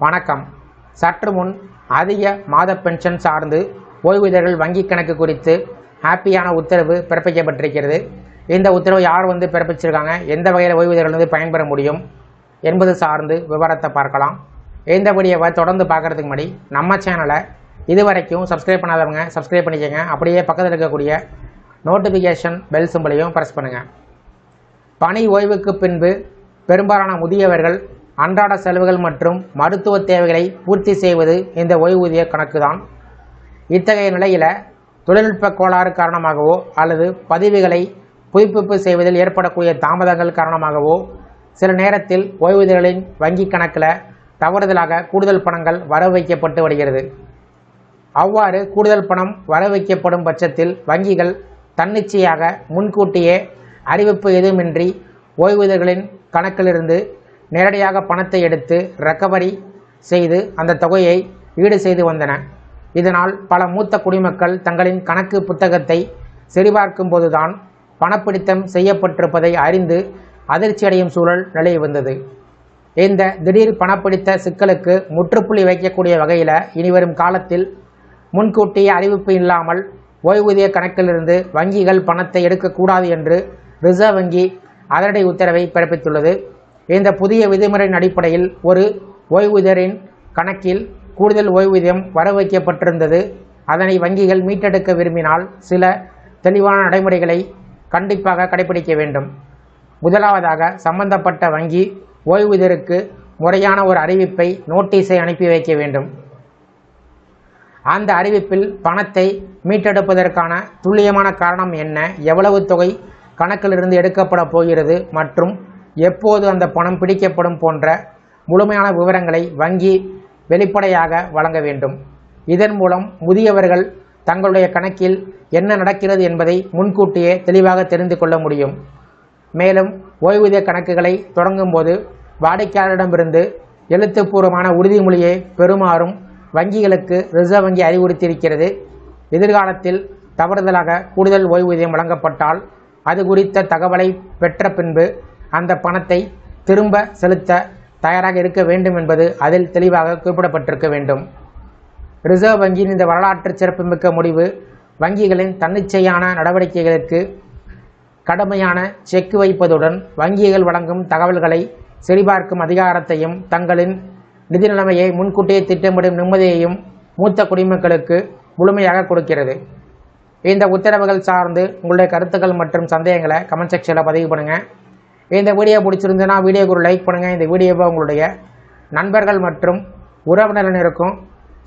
வணக்கம். சற்று முன் அதிக மாத பென்ஷன் சார்ந்து ஓய்வூதியர்கள் வங்கிக் கணக்கு குறித்து ஹாப்பியான உத்தரவு பிறப்பிக்கப்பட்டிருக்கிறது. இந்த உத்தரவு யார் பிறப்பிச்சிருக்காங்க, எந்த வகையில் ஓய்வூதியர்கள் பயன்பெற முடியும் என்பது சார்ந்து விவரத்தை பார்க்கலாம். இந்த வீடியோவை தொடர்ந்து பார்க்குறதுக்கு முன்னாடி நம்ம சேனலை இதுவரைக்கும் சப்ஸ்கிரைப் பண்ணாதவங்க சப்ஸ்கிரைப் பண்ணிக்கோங்க. அப்படியே பக்கத்தில் இருக்கக்கூடிய நோட்டிஃபிகேஷன் பெல் சிம்பளையும் ப்ரெஸ் பண்ணுங்கள். பணி ஓய்வுக்கு பின்பு பெரும்பாலான முதியவர்கள் அன்றாட செலவுகள் மற்றும் மருத்துவ தேவைகளை பூர்த்தி செய்வது இந்த ஓய்வூதிய கணக்கு தான். இத்தகைய நிலையில் தொழில்நுட்ப கோளாறு காரணமாகவோ அல்லது பதிவுகளை புதுப்பிப்பு செய்வதில் ஏற்படக்கூடிய தாமதங்கள் காரணமாகவோ சில நேரத்தில் ஓய்வூதியர்களின் வங்கி கணக்கில் தவறுதலாக கூடுதல் பணங்கள் வரவு வைக்கப்பட்டு வருகிறது. அவ்வாறு கூடுதல் பணம் வரவு வைக்கப்படும் பட்சத்தில் வங்கிகள் தன்னிச்சையாக முன்கூட்டியே அறிவிப்பு எதுவுமின்றி ஓய்வூதியர்களின் கணக்கிலிருந்து நேரடியாக பணத்தை எடுத்து ரெக்கவரி செய்து அந்த தொகையை ஈடு செய்து வந்தன. இதனால் பல மூத்த குடிமக்கள் தங்களின் கணக்கு புத்தகத்தை சரிபார்க்கும் போதுதான் பணப்பிடித்தம் செய்யப்பட்டிருப்பதை அறிந்து அதிர்ச்சியடையும் சூழல் நிலவி வந்தது. இந்த திடீர் பணப்பிடித்த சிக்கலுக்கு முற்றுப்புள்ளி வைக்கக்கூடிய வகையில் இனிவரும் காலத்தில் முன்கூட்டிய அறிவிப்பு இல்லாமல் ஓய்வூதிய கணக்கிலிருந்து வங்கிகள் பணத்தை எடுக்கக்கூடாது என்று ரிசர்வ் வங்கி அதிரடி உத்தரவை பிறப்பித்துள்ளது. இந்த புதிய விதிமுறையின் அடிப்படையில் ஒரு ஓய்வூதியரின் கணக்கில் கூடுதல் ஓய்வூதியம் வரவு வைக்கப்பட்டிருந்தது. அதனை வங்கிகள் மீட்டெடுக்க விரும்பினால் சில தெளிவான நடைமுறைகளை கண்டிப்பாக கடைபிடிக்க வேண்டும். முதலாவதாக, சம்பந்தப்பட்ட வங்கி ஓய்வூதியருக்கு முறையான ஒரு அறிவிப்பை நோட்டீஸை அனுப்பி வைக்க வேண்டும். அந்த அறிவிப்பில் பணத்தை மீட்டெடுப்பதற்கான துல்லியமான காரணம் என்ன, எவ்வளவு தொகை கணக்கிலிருந்து எடுக்கப்பட போகிறது மற்றும் எப்போது அந்த பணம் பிடிக்கப்படும் போன்ற முழுமையான விவரங்களை வங்கி வெளிப்படையாக வழங்க வேண்டும். இதன் மூலம் முதியவர்கள் தங்களுடைய கணக்கில் என்ன நடக்கிறது என்பதை முன்கூட்டியே தெளிவாக தெரிந்து கொள்ள முடியும். மேலும் ஓய்வூதிய கணக்குகளை தொடங்கும் போது வாடிக்கையாளரிடமிருந்து எழுத்துப்பூர்வமான உறுதிமொழியை பெறுமாறும் வங்கிகளுக்கு ரிசர்வ் வங்கி அறிவுறுத்தியிருக்கிறது. எதிர்காலத்தில் தவறுதலாக கூடுதல் ஓய்வூதியம் வழங்கப்பட்டால் அது குறித்த தகவலை பெற்ற பின்பு அந்த பணத்தை திரும்ப செலுத்த தயாராக இருக்க வேண்டும் என்பது அதில் தெளிவாக குறிப்பிடப்பட்டிருக்க வேண்டும். ரிசர்வ் வங்கியின் இந்த வரலாற்று சிறப்புமிக்க முடிவு வங்கிகளின் தன்னிச்சையான நடவடிக்கைகளுக்கு கடுமையான செக் வைப்பதுடன் வங்கிகள் வழங்கும் தகவல்களை சரிபார்க்கும் அதிகாரத்தையும் தங்களின் நிதி நிலைமையை முன்கூட்டியே திட்டமிடும் நிம்மதியையும் மூத்த குடிமக்களுக்கு முழுமையாக கொடுக்கிறது. இந்த உத்தரவுகள் சார்ந்து உங்களுடைய கருத்துக்கள் மற்றும் சந்தேகங்களை கமெண்ட் செக்ஷனில் பதிவு பண்ணுங்கள். இந்த வீடியோ பிடிச்சிருந்துன்னா வீடியோக்கு ஒரு லைக் பண்ணுங்கள். இந்த வீடியோவை உங்களுடைய நண்பர்கள் மற்றும் உறவினர்களுக்கும்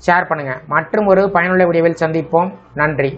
ஷேர் பண்ணுங்கள். மற்றும் ஒரு பயனுள்ள வீடியோவில் சந்திப்போம். நன்றி.